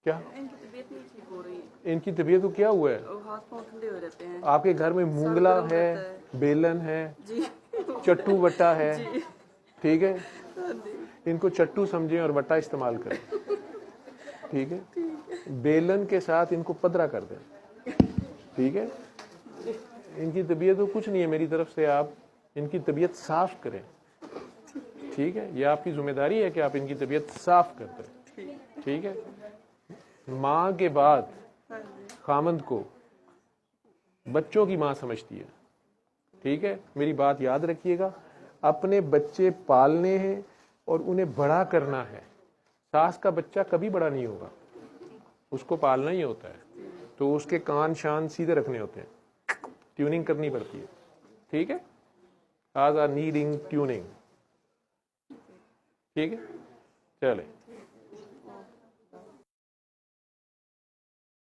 کیا ان کی طبیعت نہیں ٹھیک ہو رہی ہے. ان کی طبیعت کو کیا ہوا ہے؟ ہاتھ پاؤں ٹھنڈے ہو رہتے ہیں. آپ کے گھر میں مونگلا ہے، بیلن ہے، چٹو وٹا ہے، ٹھیک ہے، ان کو چٹو سمجھیں اور وٹا استعمال کریں، ٹھیک ہے، بیلن کے ساتھ ان کو پدرا کر دیں، ٹھیک ہے. ان کی طبیعت تو کچھ نہیں ہے، میری طرف سے آپ ان کی طبیعت صاف کریں، ٹھیک ہے. یہ آپ کی ذمہ داری ہے کہ آپ ان کی طبیعت صاف کر دیں، ٹھیک ہے. ماں کے بعد خامند کو بچوں کی ماں سمجھتی ہے، ٹھیک ہے. میری بات یاد رکھیے گا، اپنے بچے پالنے ہیں اور انہیں بڑا کرنا ہے. ساس کا بچہ کبھی بڑا نہیں ہوگا، اس کو پالنا ہی ہوتا ہے، تو اس کے کان شان سیدھے رکھنے ہوتے ہیں، ٹیوننگ کرنی پڑتی ہے، ٹھیک ہے. آز آر نیڈنگ ٹیوننگ، ٹھیک ہے. چلے.